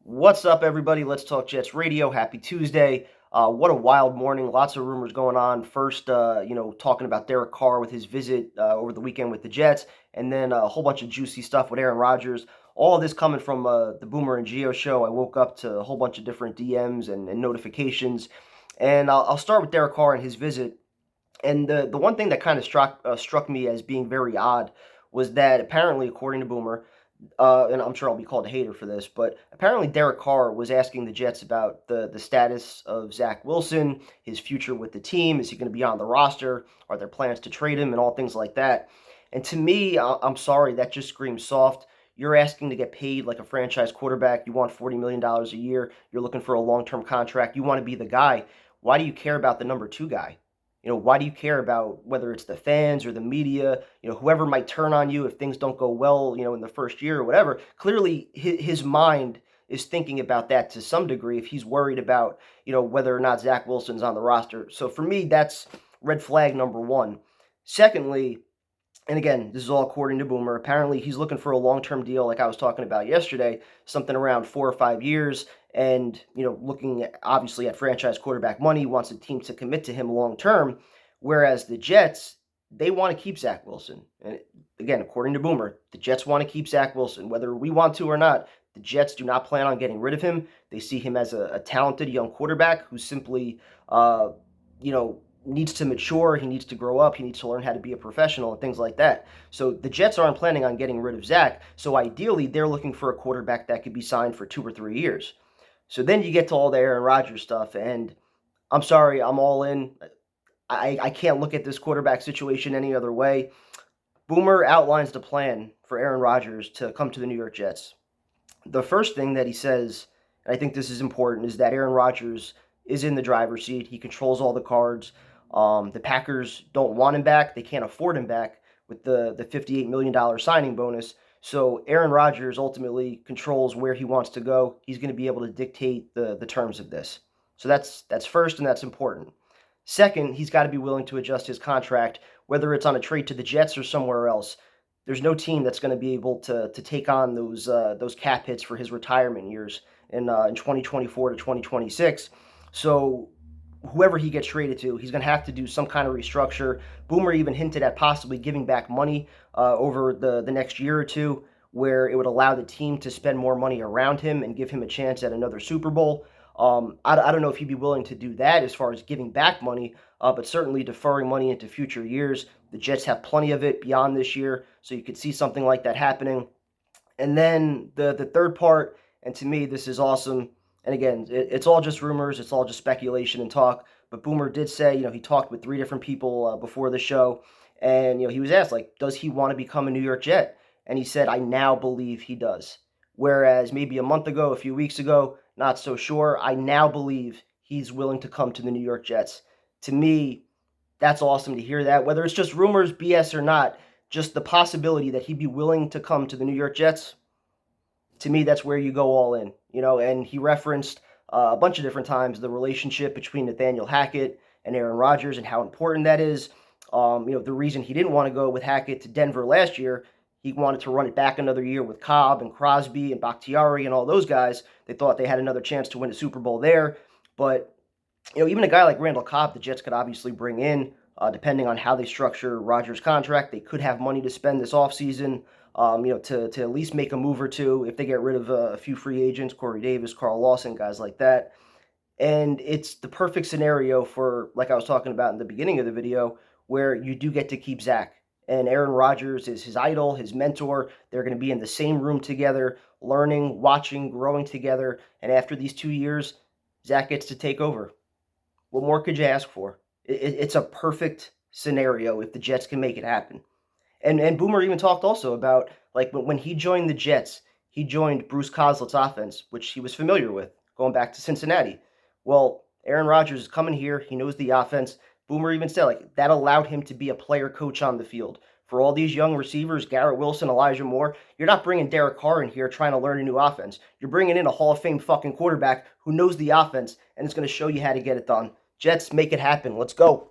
What's up, everybody? Let's talk Jets radio. Happy Tuesday. What a wild morning. Lots of rumors going on. First, talking about Derek Carr with his visit over the weekend with the Jets, and then a whole bunch of juicy stuff with Aaron Rodgers. All of this coming from the Boomer and Geo show. I woke up to a whole bunch of different DMs and notifications. And I'll start with Derek Carr and his visit. And the one thing that kind of struck me as being very odd was that apparently, according to Boomer, and I'm sure I'll be called a hater for this, but apparently Derek Carr was asking the Jets about the status of Zach Wilson, his future with the team. Is he going to be on the roster? Are there plans to trade him and all things like that? And to me, I'm sorry, that just screams soft. You're asking to get paid like a franchise quarterback. You want $40 million a year. You're looking for a long-term contract. You want to be the guy. Why do you care about the number two guy? Why do you care about whether it's the fans or the media, whoever might turn on you if things don't go well, in the first year or whatever? Clearly, his mind is thinking about that to some degree if he's worried about, whether or not Zach Wilson's on the roster. So for me, that's red flag number one. Secondly, and again, this is all according to Boomer. Apparently, he's looking for a long-term deal, like I was talking about yesterday, something around 4 or 5 years. And looking obviously at franchise quarterback money, wants a team to commit to him long-term. Whereas the Jets, they want to keep Zach Wilson. And again, according to Boomer, the Jets want to keep Zach Wilson, whether we want to or not. The Jets do not plan on getting rid of him. They see him as a talented young quarterback who simply, you know, needs to mature, he needs to grow up, he needs to learn how to be a professional and things like that. So the Jets aren't planning on getting rid of Zach. So ideally, they're looking for a quarterback that could be signed for 2 or 3 years. So then you get to all the Aaron Rodgers stuff, and I'm sorry, I'm all in. I can't look at this quarterback situation any other way. Boomer outlines the plan for Aaron Rodgers to come to the New York Jets. The first thing that he says, and I think this is important, is that Aaron Rodgers is in the driver's seat. He controls all the cards. The Packers don't want him back. They can't afford him back with the $58 million signing bonus. So Aaron Rodgers ultimately controls where he wants to go. He's going to be able to dictate the terms of this. So that's first, and that's important. Second, he's got to be willing to adjust his contract, whether it's on a trade to the Jets or somewhere else. There's no team that's going to be able to take on those cap hits for his retirement years in 2024 to 2026. So whoever he gets traded to, he's going to have to do some kind of restructure. Boomer even hinted at possibly giving back money over the next year or two, where it would allow the team to spend more money around him and give him a chance at another Super Bowl. I don't know if he'd be willing to do that as far as giving back money, but certainly deferring money into future years. The Jets have plenty of it beyond this year, so you could see something like that happening. And then the third part, and to me, this is awesome. And again, it's all just rumors. It's all just speculation and talk. But Boomer did say, he talked with 3 different people before the show. And, he was asked, like, does he want to become a New York Jet? And he said, I now believe he does. Whereas maybe a month ago, a few weeks ago, not so sure. I now believe he's willing to come to the New York Jets. To me, that's awesome to hear that. Whether it's just rumors, BS or not, just the possibility that he'd be willing to come to the New York Jets, to me, that's where you go all in. And he referenced a bunch of different times the relationship between Nathaniel Hackett and Aaron Rodgers and how important that is. The reason he didn't want to go with Hackett to Denver last year, he wanted to run it back another year with Cobb and Crosby and Bakhtiari and all those guys. They thought they had another chance to win a Super Bowl there. But, even a guy like Randall Cobb, the Jets could obviously bring in, depending on how they structure Rodgers' contract. They could have money to spend this offseason, to at least make a move or two if they get rid of a few free agents, Corey Davis, Carl Lawson, guys like that. And it's the perfect scenario for, like I was talking about in the beginning of the video, where you do get to keep Zach. And Aaron Rodgers is his idol, his mentor. They're going to be in the same room together, learning, watching, growing together. And after these 2 years, Zach gets to take over. What more could you ask for? It's a perfect scenario if the Jets can make it happen. And Boomer even talked also about, like, when he joined the Jets, he joined Bruce Coslet's offense, which he was familiar with, going back to Cincinnati. Well, Aaron Rodgers is coming here. He knows the offense. Boomer even said, like, that allowed him to be a player coach on the field. For all these young receivers, Garrett Wilson, Elijah Moore, you're not bringing Derek Carr in here trying to learn a new offense. You're bringing in a Hall of Fame fucking quarterback who knows the offense and is going to show you how to get it done. Jets, make it happen. Let's go.